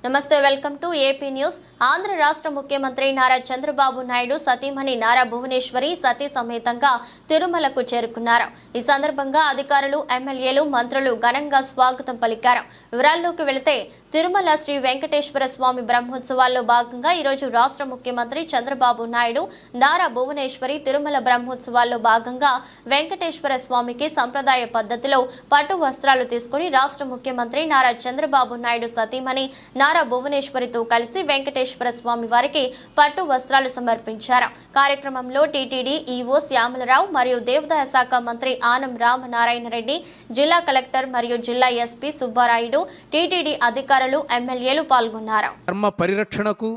నమస్తే, welcome to AP news. Andhra రాష్ట్ర ముఖ్యమంత్రి నారా చంద్రబాబు నాయుడు సతీమణి నారా భువనేశ్వరి సతీ సమేతంగా తిరుమలకు చేరుకున్నారు. ఈ సందర్భంగా అధికారులు, ఎమ్మెల్యేలు, మంత్రులు ఘనంగా స్వాగతం పలికారు. వివరాల్లోకి వెళితే తిరుమల శ్రీ వెంకటేశ్వర స్వామి బ్రహ్మోత్సవాల్లో భాగంగా ఈరోజు రాష్ట్ర ముఖ్యమంత్రి చంద్రబాబు నాయుడు నారా భువనేశ్వరి తిరుమల బ్రహ్మోత్సవాల్లో భాగంగా వెంకటేశ్వర స్వామికి సంప్రదాయ పద్ధతిలో పట్టు వస్త్రాలు తీసుకుని రాష్ట్ర ముఖ్యమంత్రి నారా చంద్రబాబు నాయుడు సతీమణి నారా భువనేశ్వరితో కలిసి వెంకటేశ్వర స్వామి వారికి పట్టు వస్త్రాలు సమర్పించారు. కార్యక్రమంలో టీటీడీ ఈవో శ్యామలరావు మరియు దేవాదాయ శాఖ మంత్రి ఆనం రామనారాయణ రెడ్డి, జిల్లా కలెక్టర్ మరియు జిల్లా ఎస్పీ సుబ్బారాయుడు, టీటీడీ అధికారులు, ఎమ్మెల్యేలు పాల్గొన్నారు. ధర్మ పరిరక్షణకు,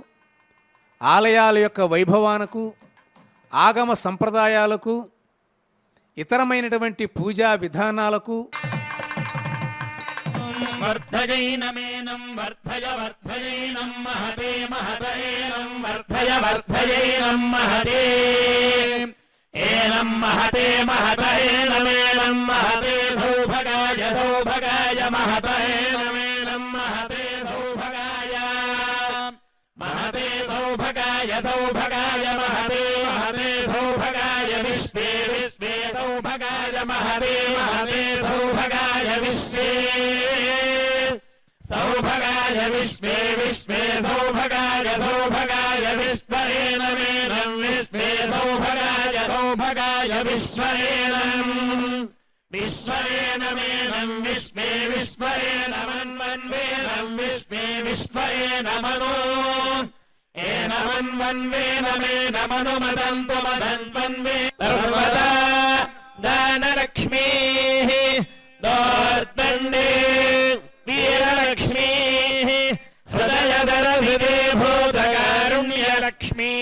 ఆలయాల యొక్క వైభవానికి, ఆగమ సంప్రదాయాలకు, ఇతరమైనటువంటి పూజా విధానాలకు వర్ధయైనమేనం వర్ధయ వర్ధయైనం మహతే మహతయేనం వర్ధయ వర్ధయైనం మహతే ఏనం మహతే మహతయేనమేనం మహతే సౌభగాయ సౌభగాయ మహతయేనమేనం మహతే సౌభగాయ మహతే సౌభగాయ సౌభగాయ మహతే మహతే సౌభగాయ విశ్వే విశ్వే సౌభగాయ మహతే మహతే సౌభగాయ విశ్వే సౌభగాయ విశ్వే విశ్వే సౌభగాయ సౌభగాయ విశ్వేనమేనం విశ్వే సౌభగాయ సౌభగాయ విశ్వేనం విశ్వేనమేనం విశ్వే విశ్వేనమన్వన్వేనం విశ్వే విశ్వేనమనో ఏనమన్వన్వేనమేనమనుమదంతు మదన్వన్వే సర్వదా దానలక్ష్మీః దోర్దండే వీరలక్ష్మీ హృదయధర విభూతకారుణ్యలక్ష్మీ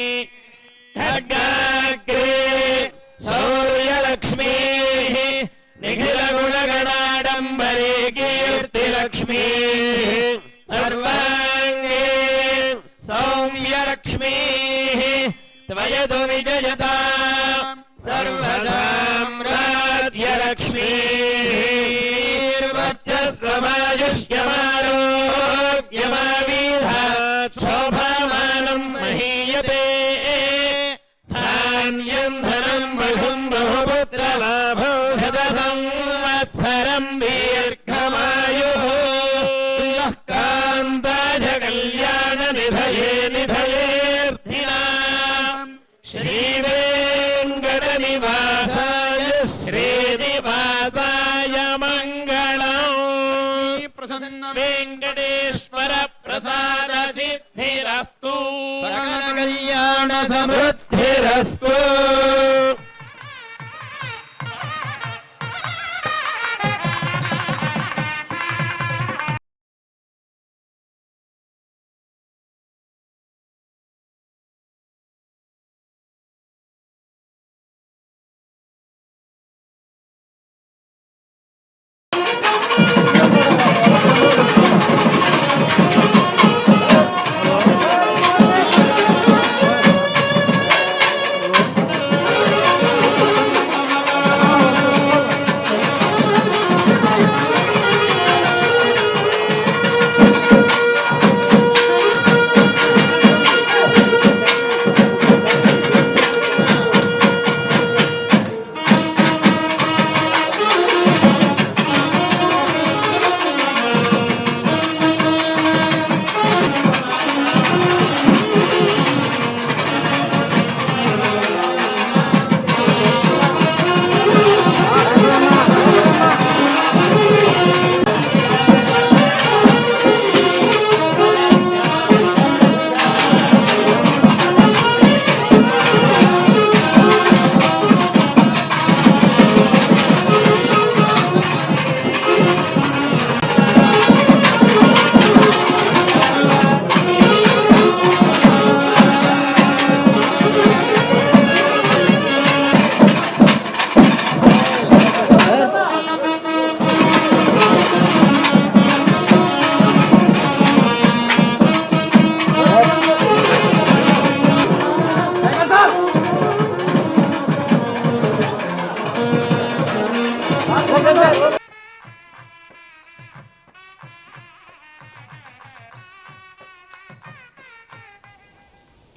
ఖడ్గాగ్రే శౌర్యలక్ష్మీ నిఖిలగుణగణాడంబరే కీర్తిలక్ష్మీ సర్వాంగే సౌమ్యలక్ష్మీ త్వయతు విజయతా సర్వసామ్రాజ్యలక్ష్మీ స్వమాయుష్యమారోగ్యమావిధాత్ శోభామానం మహీయతే ధాన్యం ధనం బహుం బహుపుత్రలాభో శతసం వత్సరం దీర్ఘమాయుః కాంతాయ కళ్యాణ నిధయే నిధయేర్థినాం శ్రీవేంకట నివాసాయ శ్రీనివాసాయ మంగళం. ప్రసన్న వెంకటేశ్వర ప్రసాద సిద్ధిరస్తు, సకల కళ్యాణ సమృద్ధిరస్తు.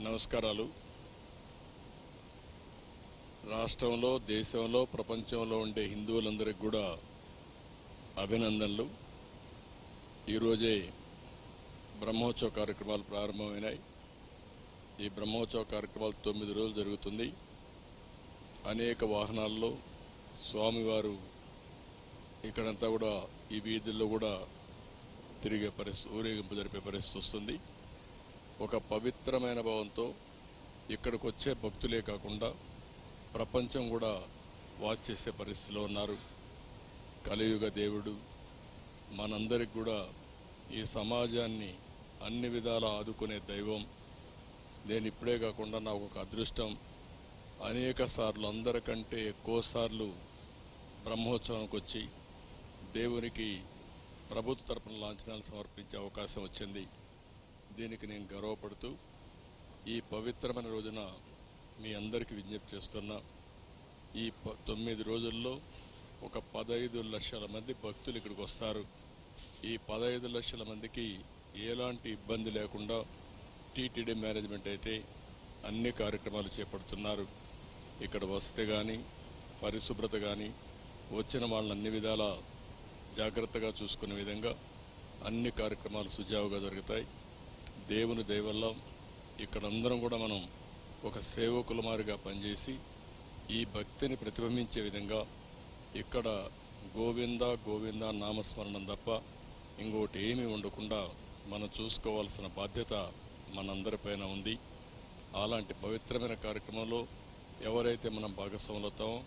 నమస్కారాలు. రాష్ట్రంలో, దేశంలో, ప్రపంచంలో ఉండే హిందువులందరికీ కూడా అభినందనలు. ఈరోజే బ్రహ్మోత్సవ కార్యక్రమాలు ప్రారంభమైనాయి. ఈ బ్రహ్మోత్సవ కార్యక్రమాలు 9 రోజులు జరుగుతుంది. అనేక వాహనాల్లో స్వామివారు ఇక్కడంతా కూడా ఈ వీధుల్లో కూడా తిరిగే పరిస్థితి, ఊరేగింపు జరిపే పరిస్థితి వస్తుంది. ఒక పవిత్రమైన భావంతో ఇక్కడికి వచ్చే భక్తులే కాకుండా ప్రపంచం కూడా వాచ్ చేసే పరిస్థితిలో ఉన్నారు. కలియుగ దేవుడు మనందరికి కూడా ఈ సమాజాన్ని అన్ని విధాలా ఆదుకునే దైవం. నేను ఇప్పుడే కాకుండా నాకు ఒక అదృష్టం, అనేక సార్లు, అందరికంటే ఎక్కువ సార్లు బ్రహ్మోత్సవానికి వచ్చి దేవునికి ప్రభుత్వ తరపున లాంఛనాలు సమర్పించే అవకాశం వచ్చింది. దీనికి నేను గర్వపడుతూ ఈ పవిత్రమైన రోజున మీ అందరికీ విజ్ఞప్తి చేస్తున్నా. ఈ 9 రోజుల్లో ఒక 15 లక్షల మంది భక్తులు ఇక్కడికి వస్తారు. ఈ 15 లక్షల మందికి ఎలాంటి ఇబ్బంది లేకుండా టీటీడీ మేనేజ్మెంట్ అయితే అన్ని కార్యక్రమాలు చేపడుతున్నారు. ఇక్కడ వసతి కానీ, పరిశుభ్రత కానీ, వచ్చిన వాళ్ళని అన్ని విధాలా జాగ్రత్తగా చూసుకునే విధంగా అన్ని కార్యక్రమాలు సుజావుగా జరుగుతాయి. దేవుని దయ వల్ల ఇక్కడ అందరం కూడా మనం ఒక సేవకుల మారిగా పనిచేసి ఈ భక్తిని ప్రతిబింబించే విధంగా ఇక్కడ గోవింద గోవింద నామస్మరణం తప్ప ఇంకోటి ఏమీ ఉండకుండా మనం చూసుకోవాల్సిన బాధ్యత మనందరిపైన ఉంది. అలాంటి పవిత్రమైన కార్యక్రమంలో ఎవరైతే మనం భాగస్వాములు అవుతామో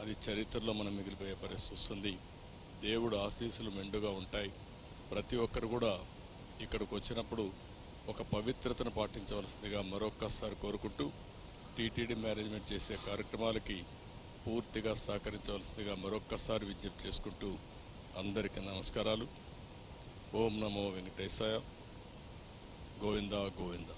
అది చరిత్రలో మనం మిగిలిపోయే పరిస్థితి వస్తుంది. దేవుడు ఆశీస్సులు మెండుగా ఉంటాయి. ప్రతి ఒక్కరు కూడా ఇక్కడికి వచ్చినప్పుడు ఒక పవిత్రతను పాటించవలసిందిగా మరొక్కసారి కోరుకుంటూ టీటీడీ మేనేజ్మెంట్ చేసే కార్యక్రమాలకి పూర్తిగా సహకరించవలసిందిగా మరొక్కసారి విజ్ఞప్తి చేసుకుంటూ అందరికీ నమస్కారాలు. ఓం నమో వెంకటేశాయ. గోవింద గోవింద.